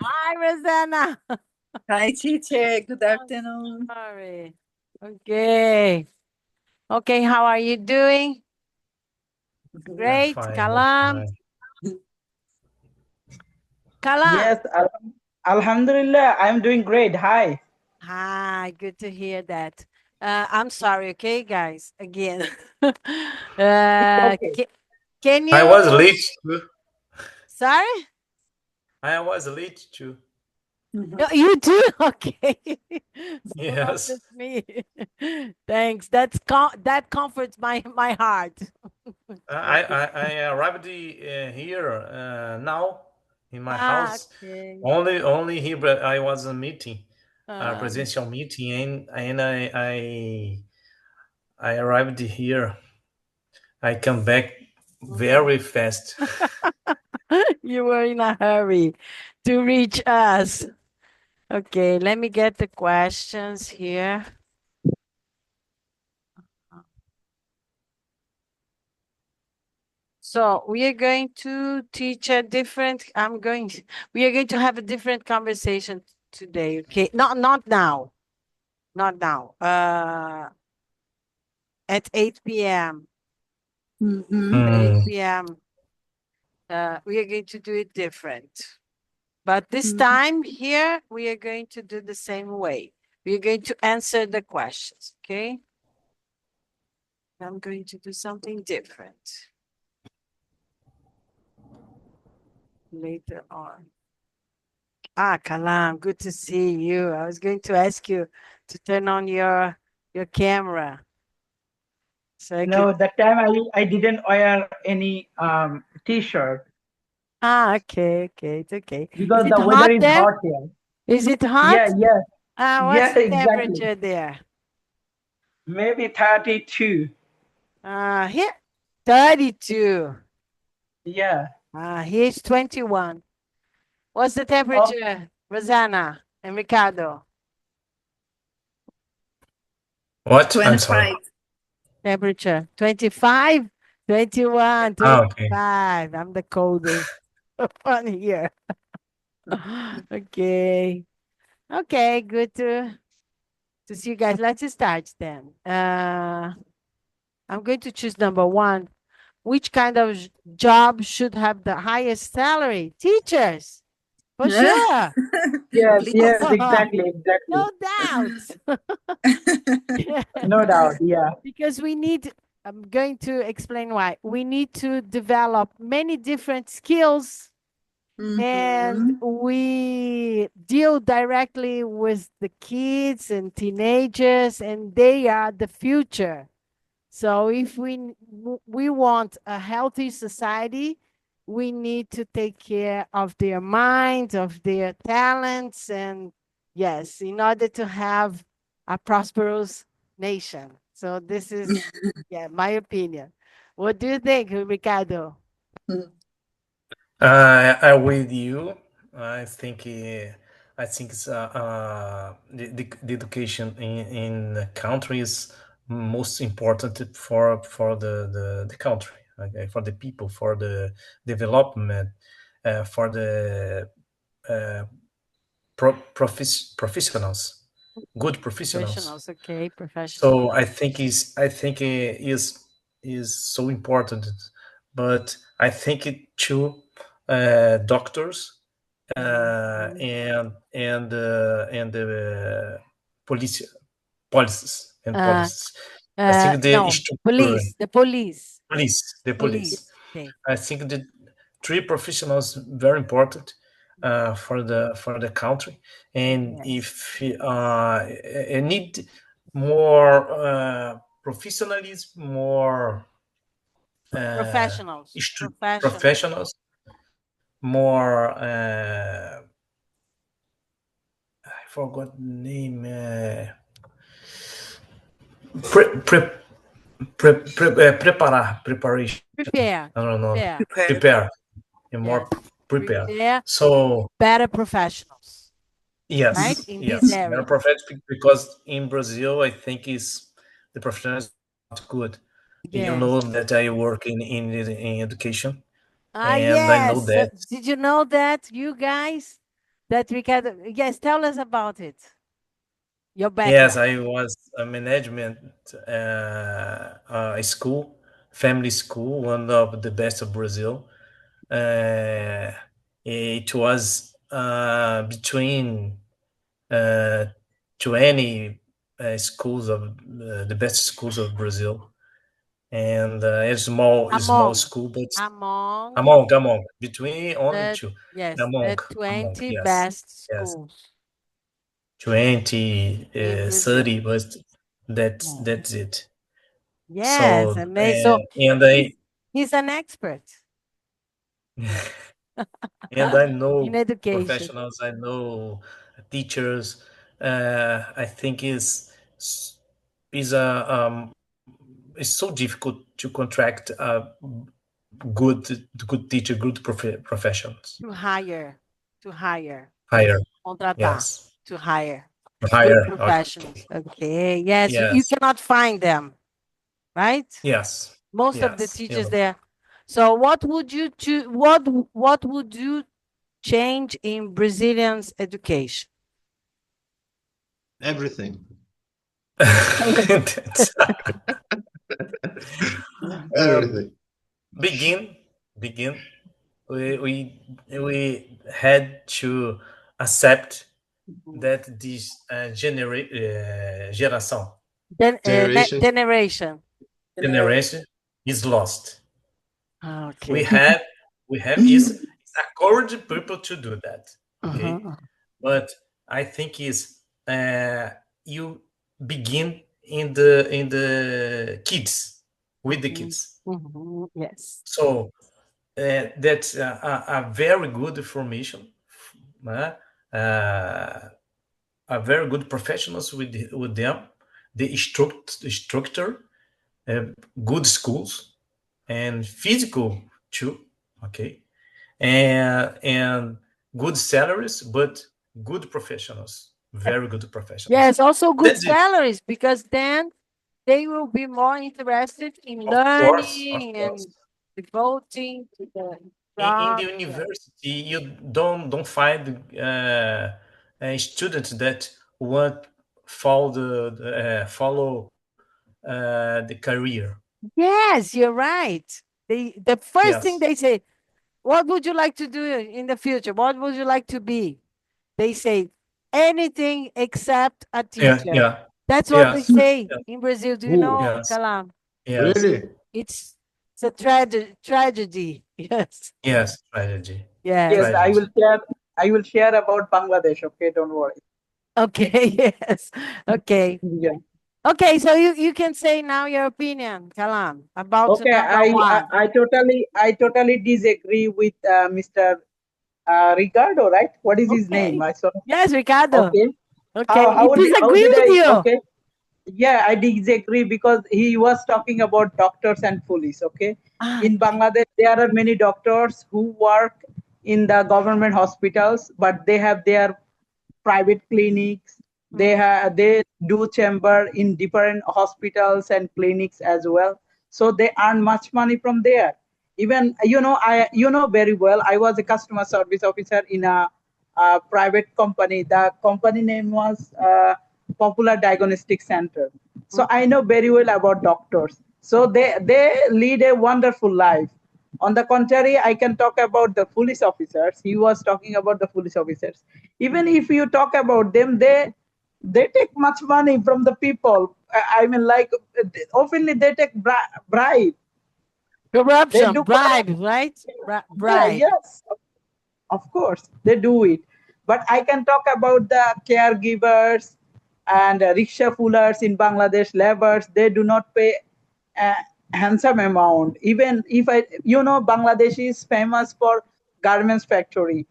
Hi, Rosanna. Hi, teacher. Good afternoon. Sorry. Okay. Okay, how are you doing? Great. Fine, Kalam. fine. Kalam. Yes, Alhamdulillah, I'm doing great. Hi. Hi, good to hear that. I'm sorry, okay, guys, again. It's okay. Can I was you, late too. sorry? I was late too. No, you do? Okay. So not Yes. just me. Thanks. That comforts my heart. I arrived here now in my Ah, house. okay. Only here, but I was a meeting, a Um, presidential meeting, and I arrived here. I come back very fast. you were in a hurry to reach us. Okay, let me get the questions here. So we are going to teach a different, we are going to have a different conversation today, okay? Not now, not now. At 8 p.m. Mm-hmm. At 8 Mm. p.m. We are going to do it different. But this Mm-hmm. time here, we are going to do the same way. We are going to answer the questions, okay? I'm going to do something different later on. Ah, Kalam, good to see you. I was going to ask you to turn on your camera so I could. No, that time I didn't wear any t-shirt Ah, okay, okay, it's okay. Is because it the weather hot is there? hot here. Is it Yeah, hot? yeah, What's yeah, the exactly. temperature there? Maybe 32. Here, 32. Yeah. Here's 21. What's the Oh, temperature, Rosanna and Ricardo? What? I'm sorry. 25. Temperature 25, 21, Okay. 25. I'm the coldest one here. Okay. Okay, good to see you guys. Let's start then. I'm going to choose number one. Which kind of job should have the highest salary? Teachers, for sure. yes, Please. yes, exactly, exactly. No doubt. No doubt. Yeah. Because I'm going to explain why. We need to develop many different skills and Mm-hmm. we deal directly with the kids and teenagers, and they are the future. So if we want a healthy society, we need to take care of their minds, of their talents, and yes, in order to have a prosperous nation. So this is, yeah, my opinion. What do you think, Ricardo? I with you. I think I think it's the education in the country is most important for the country, okay, for the people, for the development, for the uh, professionals, good professionals. Professionals, okay, professionals. So I think it is so important, but I think it too doctors Mhm. and police policies and Uh, policies. I think the no, structure police, the police, the police. police. Okay. I think the three professionals very important for the country, and Yes. if need more professionalism, more uh, Professionals, professionals. professionals, more I forgot the name. Pre, pre, preparation. Prepare, I don't know. prepare. Prepare. Prepare and more Yes. prepare. Prepare So better professionals, right? yes, In these yes, they're areas. prophetic because in Brazil, I think is the profession is not good. You Yes. know that I work in education, Ah, and I know yes. that. Did you know that, you guys? that Ricardo, yes, tell us about it. Your Yes, background. I was a management school, family school, one of the best of Brazil. It was between 20 schools of the best schools of Brazil, and a small Among, school, but among among between only the, two, yes, among the 20 yes, best yes, schools 20, in Brazil. 30, but Yeah. that's it. Yes, So amazing. So and I he's an expert and I in know education. professionals, I know teachers. I think is a it's so difficult to contract good teacher, good professionals. To hire, to hire, Hire, contratar, yes, to hire good hire. Okay, professionals. Okay, yes, you yes, cannot find them, right? yes, Most of the yes. You teachers know, there. So what would you choose? What would you change in Brazilians' education? Everything. That's, Everything. begin, begin. We had to accept that this Generation. Generation. generation is lost. We Okay. have we have is encourage people to do that. Okay, Uh-huh. but I think is you begin in the kids with the Mhm. kids. Mhm. Yes. So that's a very good formation, uh, uh, a very good professionals with them. The structure, uh, good schools, and physical too. Okay, and good salaries, but good professionals, very good professionals. Yes, also good That's it. salaries because then they will be more interested in Of learning course. and devoting to the In job. the Yeah. university, you don't find students that want follow the career. Yes, you're right. The first thing Yes. they say, what would you like to do in the future? What would you like to be? They say anything except a Yeah. teacher. Yeah. That's what they Yes. say Yeah. in Brazil. Do you Who? know, Yes. Kalam? Yes. Really? It's a tragedy. Yes. Yes. Tragedy. Yes. Yes, I Tragedy. will share. I will share about Bangladesh. Okay, don't worry. Okay. Yes. Okay. Yeah. Okay. So you can say now your opinion, Kalam, about Okay, number one. I totally disagree with Mr. Ricardo. Right? What is his name? Okay. I saw. Yes, Ricardo. Okay. Okay. He How disagree did with I? you. Okay. Yeah, I disagree because he was talking about doctors and police. Okay, Ah, in Bangladesh there are many doctors who work in the government hospitals, but they have their private clinics. They do chamber in different hospitals and clinics as well, so they earn much money from there. Even you know very well, I was a customer service officer in a private company. The company name was Popular Diagnostic Center. So I know very well about doctors, so they lead a wonderful life. On the contrary, I can talk about the police officers. He was talking about the police officers. Even if you talk about them, they take much money from the people. I mean, like oftenly they take bribe. They corruption, do bribe, corrupt. right? Yeah, Bribe. yes, of course they do it. But I can talk about the caregivers and rickshaw pullers in Bangladesh, laborers. They do not pay a handsome amount. Even if Bangladesh is famous for garments factory.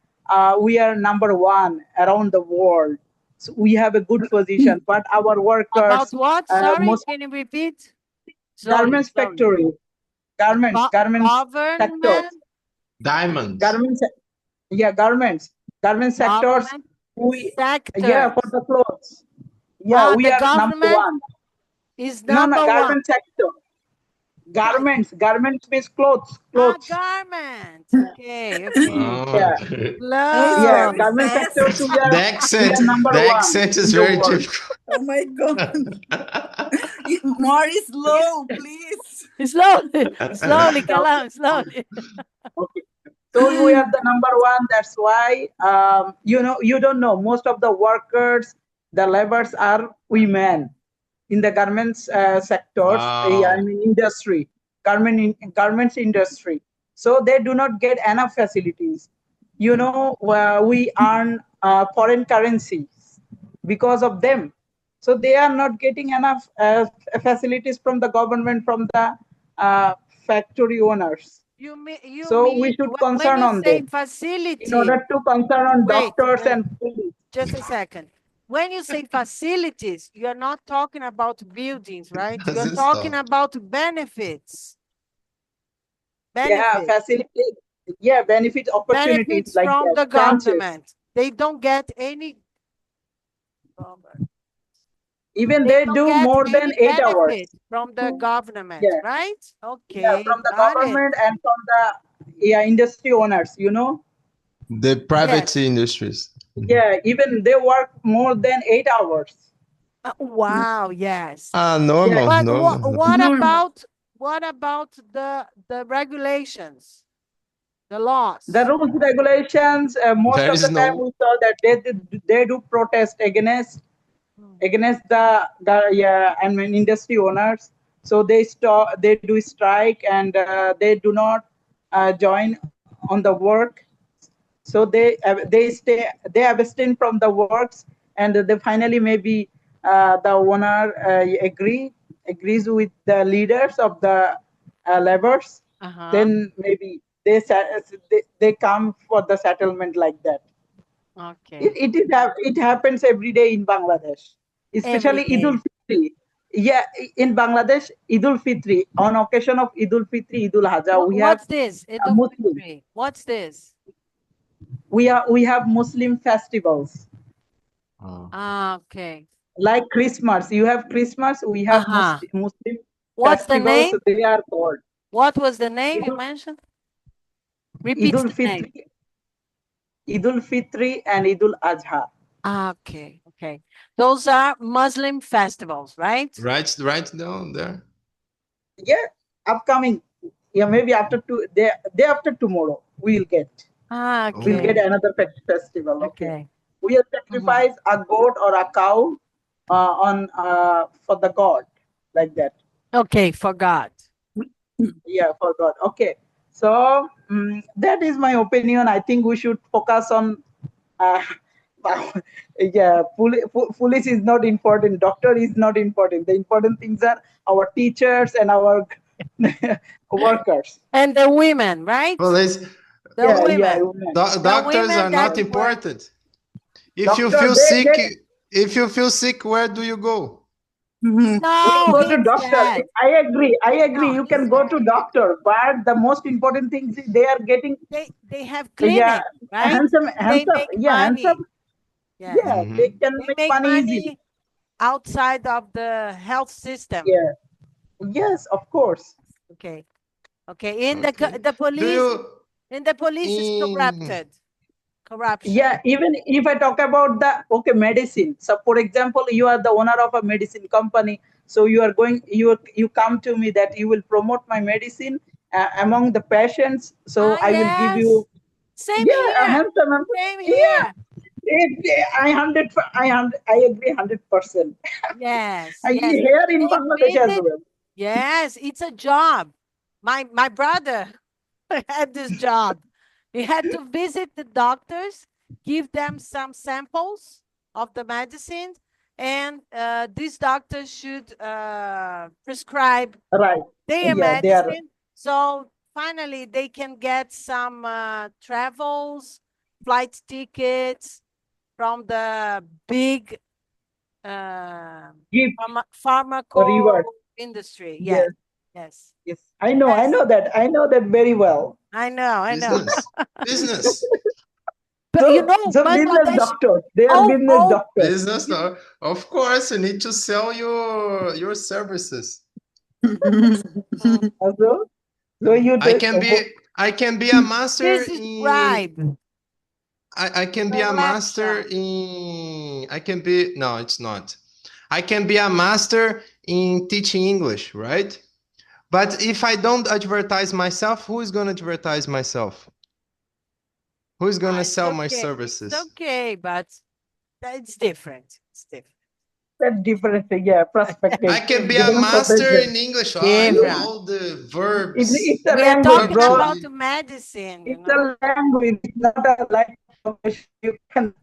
We are number one around the world. So we have a good position, but our About workers, what? Sorry, most can you repeat? Sorry, garments sorry. factory, garments sectors, Government, Diamonds. garments, yeah, garment sectors. government We, yeah, for sectors. the clothes. Yeah, Ah, we the are number government one. is No, no, number one. garment sector. Garments. Garments means clothes. Ah, Clothes. garment. Okay, okay. Yeah. Okay. He's Yeah. Clothes. very Garment sectors, fast. The we accent, are number the one accent is in the very world. difficult. Oh my God. More slow, please. Slowly, slowly, Kalam, slowly. Okay. So we are the number one. That's why you don't know, most of the workers, the laborers are women in the garments sectors. I Wow. mean industry, garments industry. So they do not get enough facilities. We earn foreign currencies because of them. So they are not getting enough facilities from the government, from the uh, factory owners. You So mean we should when concern you on say them in facility? order to concern on Wait, doctors wait, and police. just a second. When you say facilities, you're not talking about buildings, right? You're This talking stuff. about benefits. Yeah, Benefits. facilitate. Yeah, benefit opportunities Benefits like from that, the branches. government. They don't get any. Even They they don't do get more than any 8 hours. benefit from the government, Yeah, right? yeah, Okay, from the got it. government and from the industry owners. The private Yes. industries. Yeah, even they work more than 8 hours. Wow, yes. Yeah, Normal, But normal. Normal. what about the regulations, the laws? the rules regulations. Most There of the is time no. we saw that they do protest against the I mean industry owners. So they do strike, and they do not join on the work. So they abstain from the works, and they finally maybe the owner agrees with the leaders of the laborers. Uh-huh. Then maybe they come for the settlement like that. Okay. It happens every day in Bangladesh, Every especially Eid day. Fitri. Yeah, in Bangladesh, Eid Fitri, on occasion of Eid Fitri, Eid Haja, we have What's this? Muslim. What's this? We have Muslim festivals Ah, okay. like Christmas. You have Christmas. We have Uh-huh. Muslim What's the festivals. name? They are called What was the name you Eid mentioned? Repeat the name. Fitri, Eid Fitri, and Eid Adha. Ah, okay, okay. Those are Muslim festivals, right? Right down there. Yeah, upcoming. Yeah, maybe after day after tomorrow we'll get. Ah, We'll okay. get another festival. Okay. Okay. We'll sacrifice a goat or a cow on for the god, like that. Okay, forgot. Yeah, for God. Okay. So that is my opinion. I think we should focus on. Uh, yeah, police is not important. Doctor is not important. The important things are our teachers and our workers. And the women, right? Well, The women. Women. doctors women are that not important. If you Doctor, feel they sick, get. where do you go? No, Go he to doctor. said. I agree. No, You he can go to said. doctor, but the most important thing is they are getting. They have Yeah, clinic, right? handsome. They make Yeah, money. handsome. Yes. Yeah, they can They make make money easily. money outside of the health system. Yeah. Yes, of course. Okay. Okay. In Okay. the police, is In corrupted. Corruption. Yeah, even if I talk about the medicine. So for example, you are the owner of a medicine company. So you come to me that you will promote my medicine among the patients. So I will give Yes. you Same a here. handsome. Same Yeah, here. I agree 100%. Yes. I Yes. here in They Bangladesh as visit. well. Yes, it's a job. My brother had this job. He had to visit the doctors, give them some samples of the medicine, and these doctors should prescribe Right. their Yeah, they are medicine. So finally, they can get some travels, flight tickets from the big gift pharmaco reward. industry. Yes, Yes, yes. yes. I know that. I know that very well. I know. business. But So business Bangladesh, doctors, they are business doctors. Business. Of course, you need to sell your services. Also, so you I do, can be a master This is in bribe. I can be a master Corruption. in I can be no, it's not. I can be a master in teaching English, right? But if I don't advertise myself, who is going to advertise myself? Who is going to It's sell my okay. It's services? okay, but it's different. It's different. that different, yeah, perspective, I can be a different master profession. in English. Oh, I know Different. all the It's verbs. a We are language, talking Verbs bro. to about be. medicine, It's a language. It's not a like profession. You can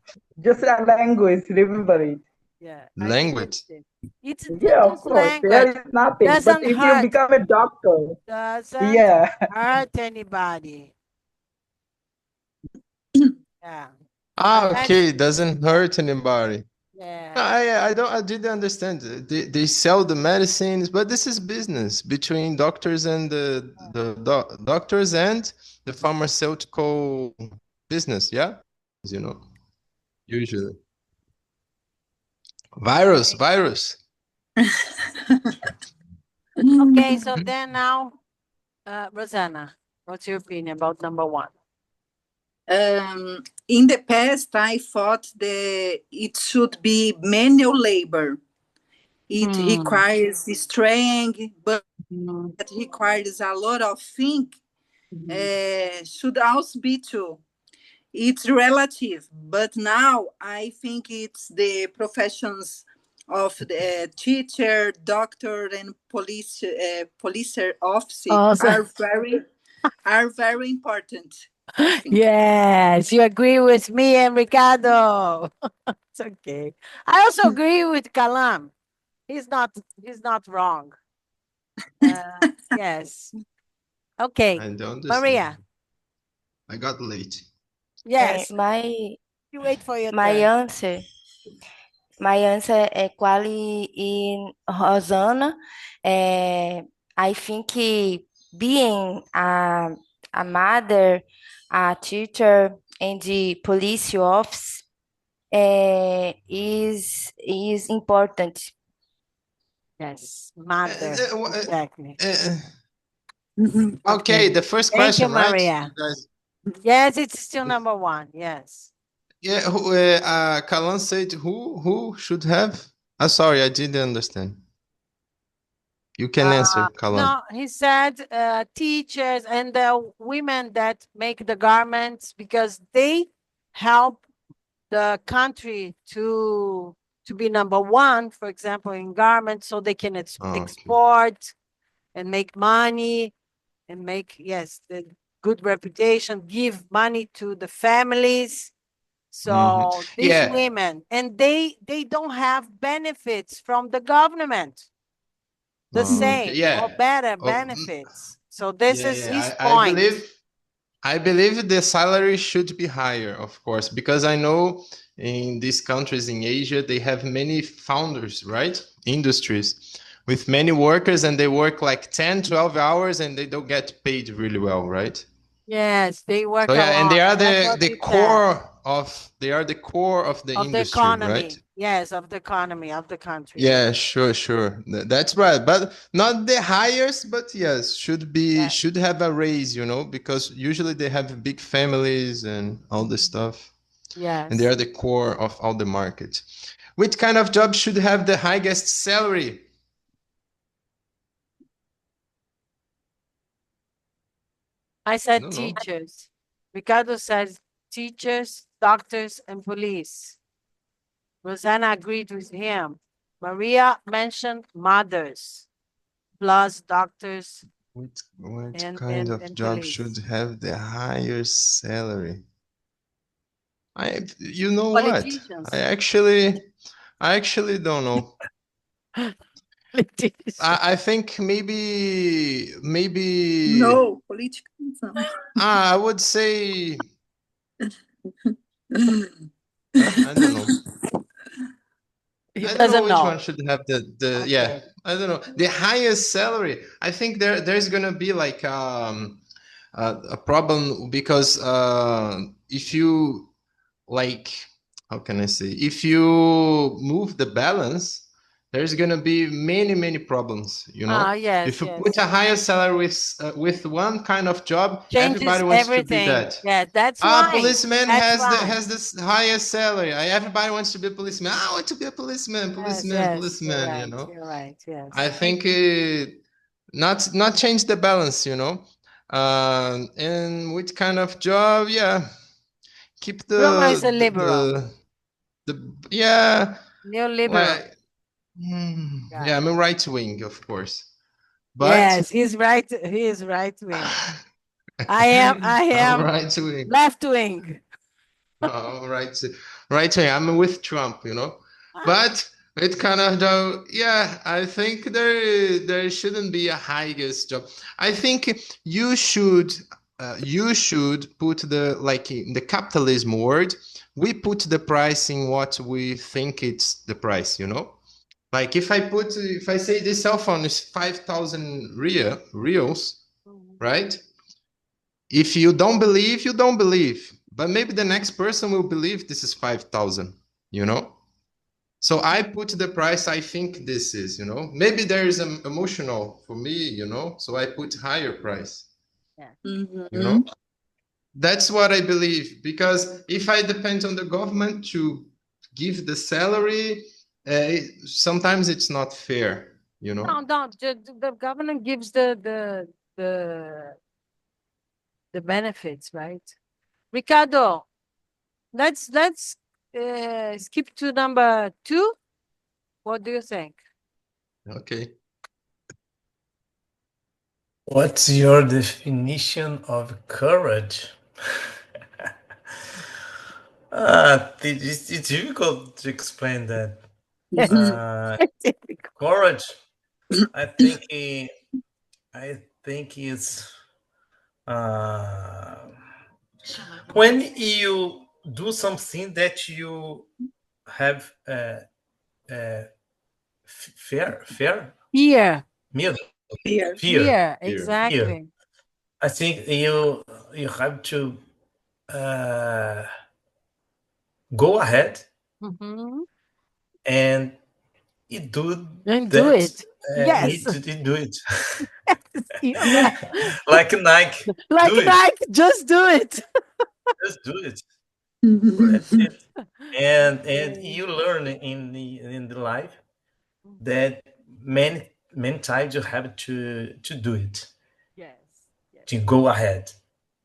just a language. Remember it. Yeah, I Language. understand. It's Yeah, of just course. There language. is nothing. But Doesn't if you hurt. become a doctor, Doesn't yeah. hurt anybody. Yeah. Ah, But okay. It doesn't hurt anybody. yeah. I didn't understand. They sell the medicines, but this is business between doctors and doctors and the pharmaceutical business. Yeah, you know, usually virus, Okay. virus. Okay, so then now, Rosanna, what's your opinion about number one? In the past, I thought that it should be manual labor. It requires strength, but it requires a lot of think. Should also be true. It's relative, but now I think it's the professions of the teacher, doctor, and police officer Also, are very important. yes, you agree with me and Ricardo. It's okay. I also agree with Kalam. He's not wrong. Yes. Okay. I don't understand. Maria. I got late. Yes. My You wait for your my turn. answer my answer quali in Rosana. I think being a mother, a teacher, and the police office is important. Yes. Mother. Exactly. Okay, the first Thank you, question, right? You Maria. guys. Yes, it's still number one. Yes. Yeah, Kalan said who should have? Sorry, I didn't understand. You can answer, Kalan. No, he said teachers and the women that make the garments because they help the country to be number one, for example, in garments, so they can Okay. export and make money and make, yes, the good reputation, give money to the families. So these Yeah. women, and they don't have benefits from the government, the Okay. same Yeah. or better Oh, benefits. So this yeah, is his yeah. point. I believe the salary should be higher, of course, because I know in these countries in Asia they have many founders, right? Industries with many workers and they work like 10, 12 hours and they don't get paid really well, right? Yes, they work So a yeah, and they lot. are That's what the he said. core of the Of the industry, right? economy. Yes, of the economy of the country. Yeah, sure. That's right. But not the highest, but yes, should have a raise, because usually they have big families and all this stuff. And they Yes. are the core of all the markets. Which kind of job should have the highest salary? I I said don't know. teachers. Ricardo says teachers, doctors, and police. Rosanna agreed with him. Maria mentioned mothers, plus doctors Which and, kind and, of and job police. should have the higher salary? You know what? Politicians. I actually don't know. Politicians. I think maybe No, politics. I would say I don't know. He I don't know doesn't which know. one should have the yeah. Okay. I don't know the highest salary. I think there's gonna be like a problem because if you like how can I say if you move the balance there's gonna be many problems. You know, Yes, if you yes. put a higher salary with one kind of job, Changes everybody wants to be everything. that. Yeah, that's why. Policeman That's has why. has this highest salary. Everybody wants to be a policeman. I want to be a policeman, policeman, Yes, policeman. you're You right, know, you're right. Yes. I think not change the balance. You know, and which kind of job? Yeah, keep Roma is a liberal. Yeah. Neoliberal. Like, yeah, I'm a right wing, of course. But yes, he's right. He is right wing. I am right wing. left wing. Oh, right wing. I'm with Trump, you know. But it kind of though, yeah. I think there shouldn't be a highest job. I think you should put the like in the capitalism word. We put the price in what we think it's the price, you know. Like if I say this cell phone is 5,000 reals, right? If you don't believe, you don't believe. But maybe the next person will believe this is 5,000, you know? So I put the price I think this is, you know? Maybe there is an emotional for me, you know? So I put higher price, you know? That's what I believe. Because if I depend on the government to give the salary, sometimes it's not fair, you know. No, the government gives the benefits, right? Ricardo, let's skip to number 2. What do you think? Okay. What's your definition of courage? It's difficult to explain that. Courage. I think it's when you do something that you have fear, Fear. fear, Exactly. I think you have to go ahead and do it. Yes. Do it. You're right. Like Nike. Like do Nike, just do it. Just do it. That's it. And you learn in the life that many times you have to do it. Yes. To go ahead.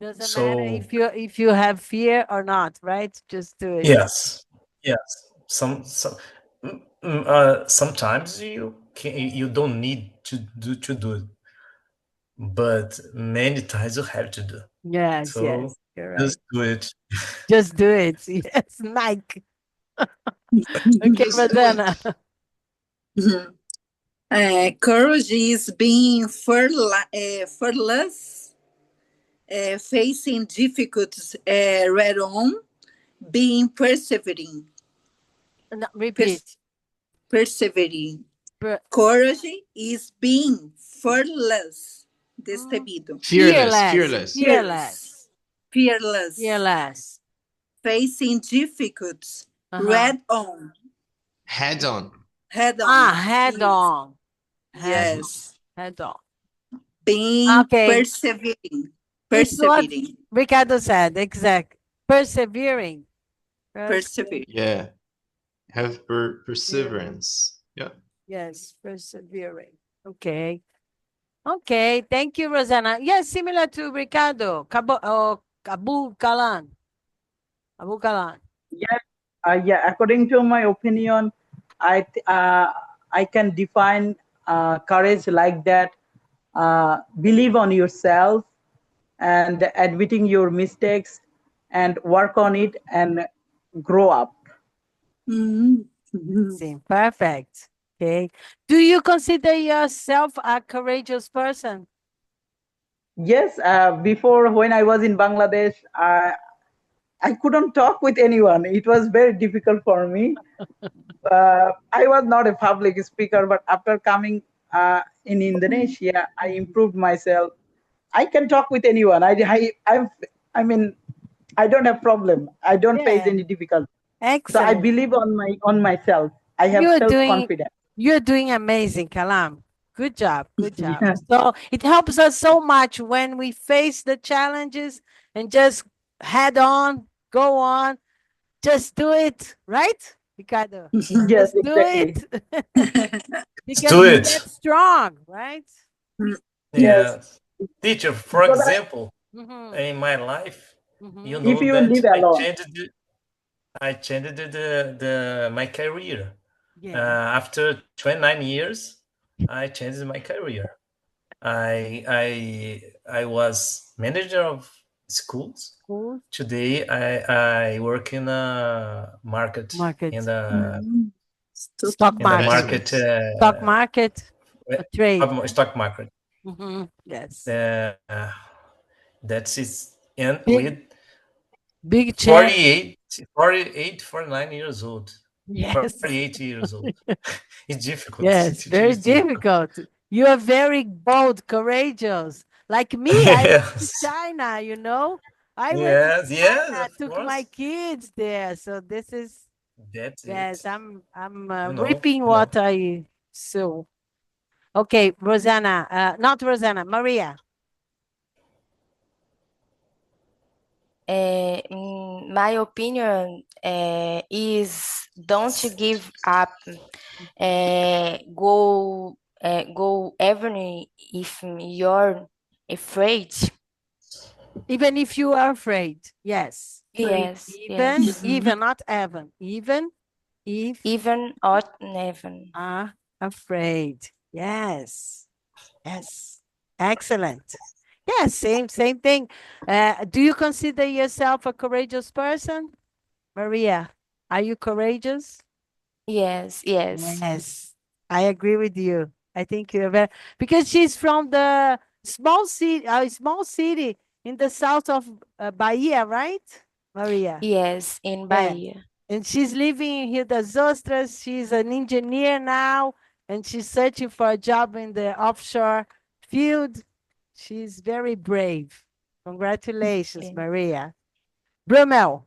Doesn't matter if you have fear or not, right? Just do it. Yes. Sometimes you don't need to do it, but many times you have to do. Yes, so yes, you're right. Just do it. Just do it. Yes, Nike. Okay, Rosanna. Courage is being fearless, facing difficulties right on, being persevering. No, repeat. Persevering. Courage is being fearless. Destemido. Fearless. Facing difficulties head on. Head on. Head on. Head on. Yes. Head on. Being persevering. Persevering. Ricardo said, exact. Persevering. Yeah. Have perseverance. Yeah. Yes, persevering. Okay. Okay, thank you, Rosanna. Yes, similar to Ricardo. Abu Kalan. Yes, yeah. According to my opinion, I can define courage like that. Believe on yourself and admitting your mistakes and work on it and grow up. Perfect. Okay. Do you consider yourself a courageous person? Yes. Before, when I was in Bangladesh, I couldn't talk with anyone. It was very difficult for me. I was not a public speaker, but after coming in Indonesia, I improved myself. I can talk with anyone. I mean, I don't have problem. I don't face any difficulty. Excellent. So I believe on myself. I have self-confidence. You're doing amazing, Kalam. Good job. Good job. So it helps us so much when we face the challenges and just head on, go on, just do it, right, Ricardo? Yes, Just do exactly. it Let's because do we it. get strong, right? Yes. Yes. Teacher, for So that example, Mm-hmm. in my life, you Mm-hmm. if know you that live alone, I changed my career. Yeah. After 29 years, I changed my career. I was manager of schools. Cool. Today I work in a market Market. Stock in the market. market Excellent. Stock market. A trade. stock market. Mm-hmm. Yes. Uh, that's it. And Big, with big change. 49 years old. Yes. 48 years old. It's difficult. Yes. Teacher Very is difficult. difficult. You are very bold, courageous. Like me, I went to Yes. China, you know. I went to Yes, yes, China, of took my course. kids there. So this is, That's yes, it. I'm You know, reaping you know. what I sow. Okay, Rosanna, not Rosanna, Maria. In my opinion, is don't give up. Go even if you're afraid. Even if you are afraid, yes. Yes, Even, yes. even, not even, even if Even or never. are afraid. Yes, yes, excellent. Yes, same thing. Do you consider yourself a courageous person, Maria? Are you courageous? Yes, yes, Yes, I agree with you. I think you're very because she's from the small city in the south of Bahia, right, Maria? yes, in Yeah, Bahia. and she's living in Rio das Ostras. She's an engineer now, and she's searching for a job in the offshore field. She's very brave. Congratulations, Okay. Maria. Brumel.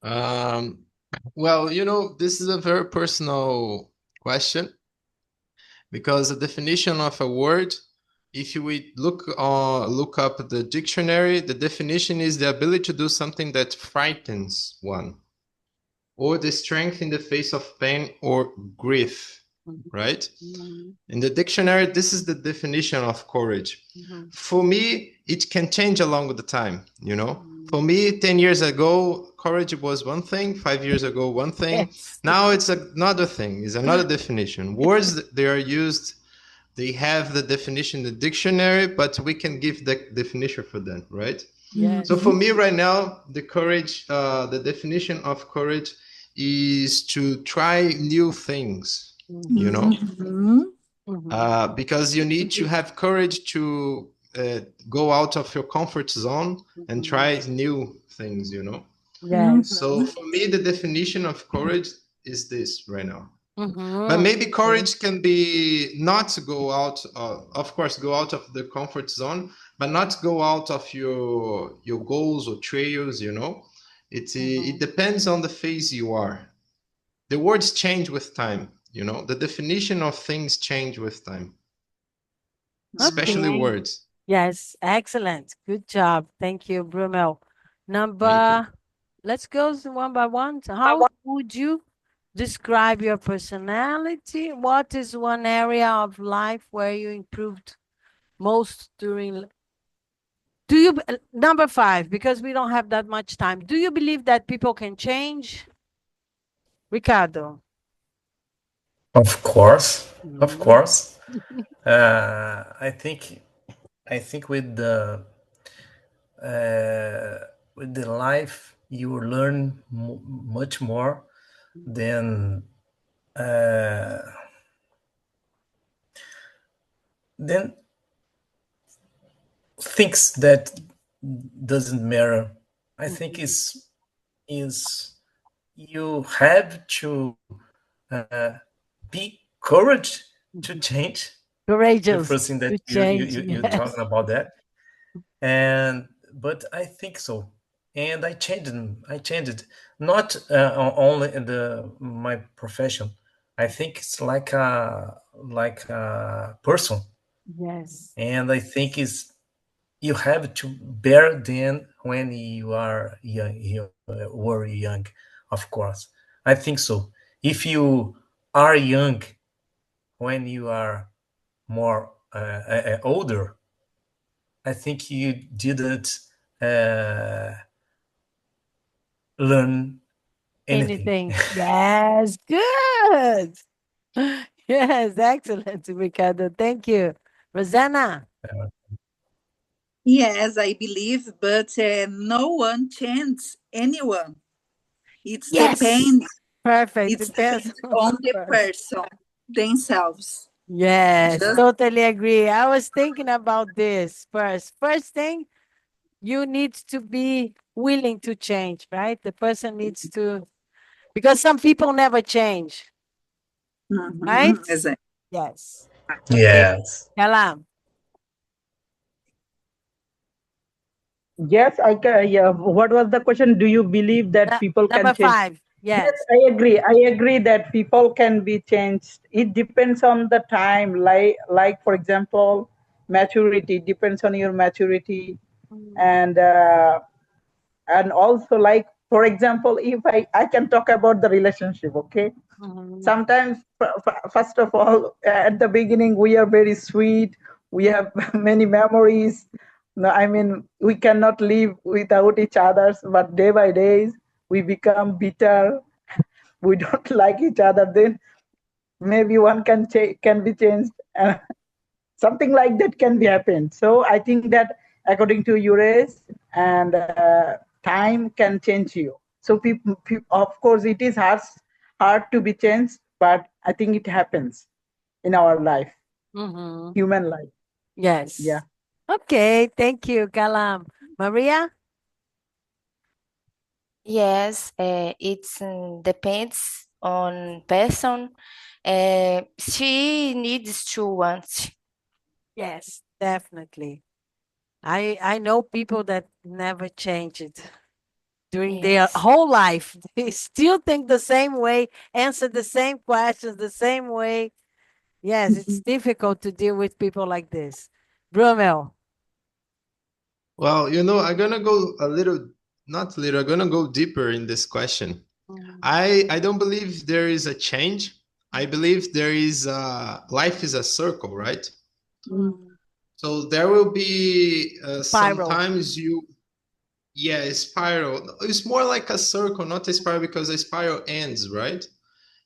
Um, well, this is a very personal question because the definition of a word, if you would look up the dictionary, the definition is the ability to do something that frightens one, or the strength in the face of pain or grief, right? Mhm, In the dictionary, this is the definition of courage. mhm, For me, it can change along the time, For mhm. me, 10 years ago, courage was one thing, 5 years ago, one thing. Yes. Now it's another thing, it's another definition. Words, they are used, they have the definition in the dictionary, but we can give the definition for them, right? So Yes. for me right now, the definition of courage is to try new things, you Mhm, know, mhm. because you need to have courage to go out of your comfort zone and Mhm. try new things. Yes. So for me, the definition of courage is this right now. But Mhm. maybe courage can be not to go out, of course, go out of the comfort zone, but not go out of your goals or trails. It Mhm. depends on the phase you are. The words change with time. The definition of things change with time, especially Okay. words. Yes. Excellent. Good job. Thank you, Brumel. Thank you. Let's go one by one. So how would you describe your personality? What is one area of life where you improved most during? Do you, number 5, because we don't have that much time. Do you believe that people can change? Ricardo. Of course, of Mhm. course. I think with the life you learn much more than uh, than things that doesn't matter. I think Mhm. is you have to uh, be courage to Mhm. change the Courageous first thing that to you, you, change. you you're talking Yes. about that. And but I think so, and I changed not only in the my profession, I think it's like a person, Yes. and I think is you have to bear them when you are young, you were young, of course. I think so. If you are young when you are more older, I think you didn't uh, learn anything. Anything. Yes. Good. Yes. Excellent, Ricardo. Thank you. Rosanna. Yes, I believe, but no one changes anyone. It Yes. depends. Perfect. It Depends depends on the on the person. person themselves. Yes, Just totally agree. I was thinking about this first. First thing, you need to be willing to change, right? The person needs to, because some people never change, right? exactly. Yes. Okay. Yes. Kalam. Yes, I can. Yeah. What was the question? Do you believe that people can Number change? 5. Yes, Yes. I agree. I agree that people can be changed. It depends on the time. Like for example, maturity depends on your maturity, and also like for example, if I can talk about the relationship, okay? Mhm. Sometimes first of all, at the beginning we are very sweet, we have many memories. No, I mean we cannot live without each other, but day by days we become bitter, we don't like each other, then maybe one can be changed. Something like that can be happened. So I think that according to your age and time can change you. So people, of course it is hard to be changed, but I think it happens in our life, Mhm. human life. Yeah. Yes. Okay. Thank you, Kalam. Maria? Yes, it depends on person. She needs to want. Yes, definitely. I know people that never change it during their Yes. whole life. They still think the same way, answer the same questions the same way. Yes, it's difficult to deal with people like this. Brumel. Well, I'm gonna go a little, not little, I'm gonna go deeper in this question. I don't believe there is a change. I believe there is life is a circle, right? Mm. So there will be Spiral. sometimes yeah, a spiral. It's more like a circle, not a spiral, because a spiral ends, right?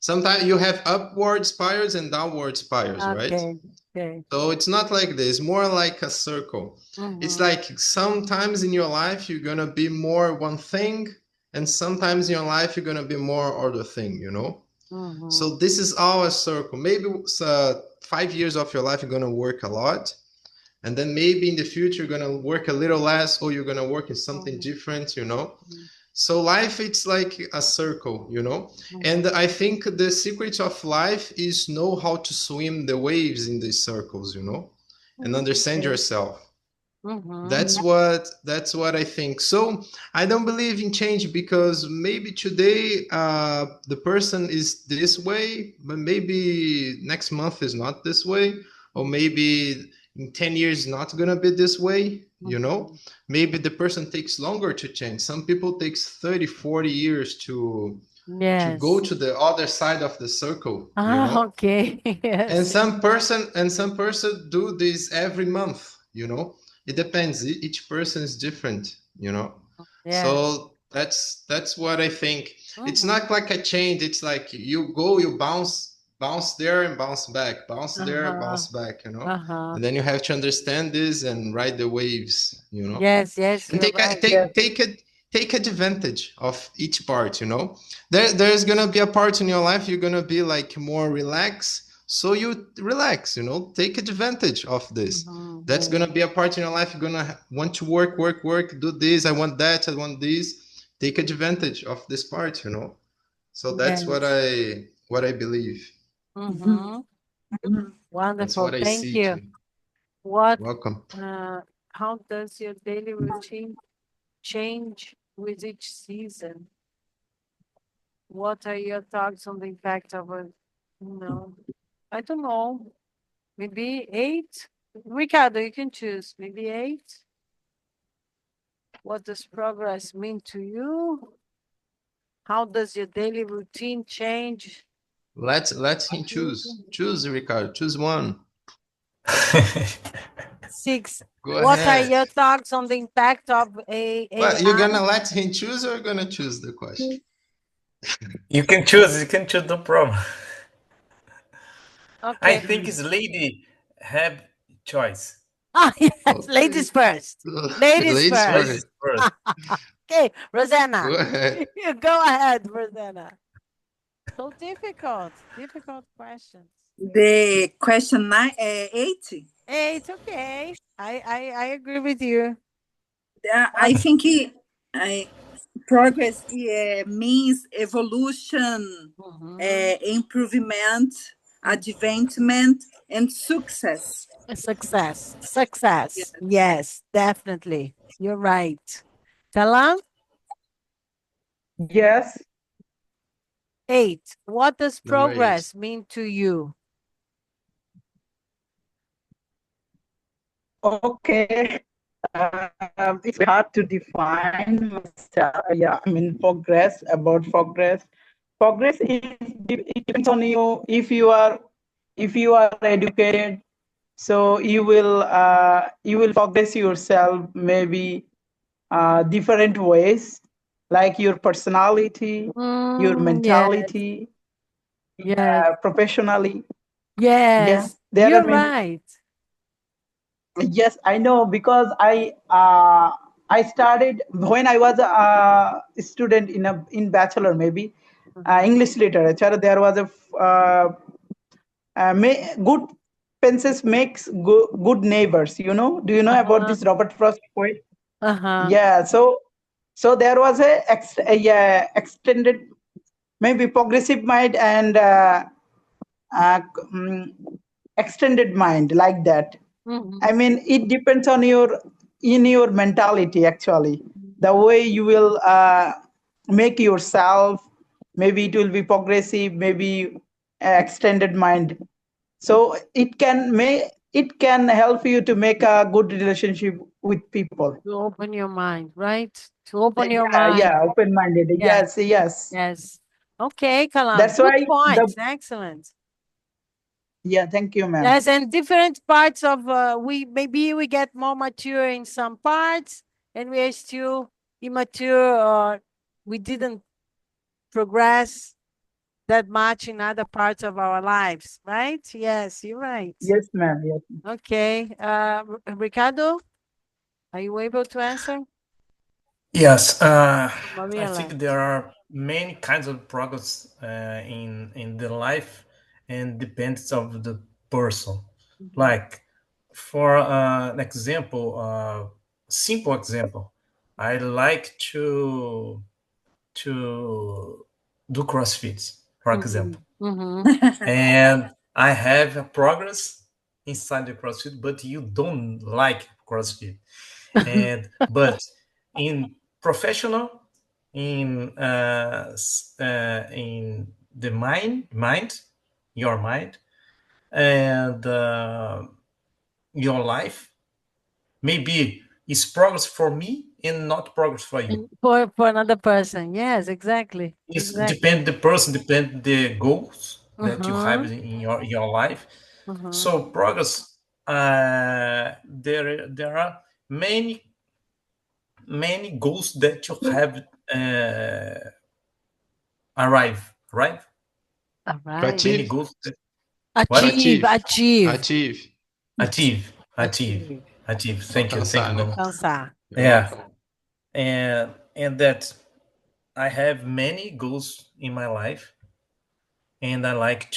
Sometimes you have upward spirals and downward spirals, right? Okay. Okay. So it's not like this, more like a circle. It's Mm-hmm. like sometimes in your life you're gonna be more one thing, and sometimes in your life you're gonna be more other thing. Mm-hmm. So this is all a circle. Maybe 5 years of your life you're gonna work a lot, and then maybe in the future you're gonna work a little less, or you're gonna work in something different. So life it's like a circle. And I think the secret of life is know how to swim the waves in these circles, and understand Okay. yourself. Mm-hmm. That's what I think. So I don't believe in change, because maybe today the person is this way, but maybe next month is not this way, or maybe in 10 years not gonna be this way. Maybe the person takes longer to change. Some people takes 30, 40 years to go Yes. to the other side of the circle, you Ah, know okay. and Yes. some person do this every month. It depends. Each person is different. Yes. So that's what I think. It's Mm-hmm. not like a change. It's like you go, you bounce there and bounce back, bounce there, Uh-huh. bounce back. Uh-huh. And then you have to understand this and ride the waves. Yes, yes, And you're take a- right. Yes. take take it take advantage of each part. There's gonna be a part in your life you're gonna be like more relaxed, so you relax. Take advantage of this. That's Mm-hmm. gonna be a part in your life you're gonna want to work, do this, I want that, I want this. Take advantage of this part. So that's what Yes. I believe. Mm-hmm. That's Wonderful. what I Thank see you. too. What, Welcome. how does your daily routine change with each season? What are your thoughts on the impact of No, I don't know. Maybe 8. Ricardo, you can choose. Maybe 8. What does progress mean to you? How does your daily routine change? Let him choose. Choose, Ricardo. Choose one. 6. Go What are ahead. your thoughts on the impact of Well, you're AI? gonna let him choose or gonna choose the question? You can choose. You can choose. No problem. I Okay. think it's lady have choice. Ah, yes, Okay. ladies first. Ladies Ladies first. Ladies first. first. Okay, Rosanna. Go ahead. You go ahead, Rosanna. So difficult questions. The question 8. Hey, it's okay. I agree with you. I What's think progress means evolution, Mhm. improvement, Mm. advancement, and success. Success? Yeah. Success. Yes, definitely. You're right. Talam, Yes. 8. What does Number 8. progress mean to you? Okay. It's hard to define myself. Yeah, I mean progress, about progress. Progress is it depends on you. If you are educated, so you will progress yourself maybe different ways, like your personality, your Yes, mentality, yes, professionally. Yeah, yes. there are You're many. right. Yes, I know because I started when I was a student in bachelor, maybe Mhm. English literature. There was good fences makes good neighbors. Do you know about Uh-huh. this Robert Frost poet? Uh-huh. Yeah. So there was yeah, extended, maybe progressive mind and uh, mm, extended mind, like that. I Mhm. mean, it depends on your mentality, actually. The way you will make yourself, maybe it will be progressive, maybe extended mind. So it can help you to make a good relationship with people. To open your mind, right? To open your Yeah, mind. yeah, open-minded. Yes, Yes, yes. yes. Okay, Kalam. That's Good why the points. Excellent. yeah. Thank you, ma'am. Yes, and different parts of we get more mature in some parts, and we are still immature, or we didn't progress that much in other parts of our lives, right? Yes, you're right. Yes, ma'am. Yes. Okay, Ricardo, are you able to answer? Yes, I Maria think left. there are many kinds of progress in the life, and depends of the person. Mhm. Like for an example, simple example, I like to do CrossFit, for Mhm. example, Mhm. and I have a progress inside the CrossFit, but you don't like CrossFit, and but in professional, in the mind, your mind, and your life, maybe it's progress for me and not progress for you. And for another person, yes, exactly, It's exactly. depend the person, depend the goals that you have Uh-huh. in your life. Uh-huh. So progress, there are many goals that you have arrive, All To right. many achieve. goals that, To what, Achieve, achieve. achieve, Achieve. achieve, achieve, achieve. achieve. Thank you, Alcançar, né? Mama. Alcançar. You're Yeah, welcome. and that I have many goals in my life, and I like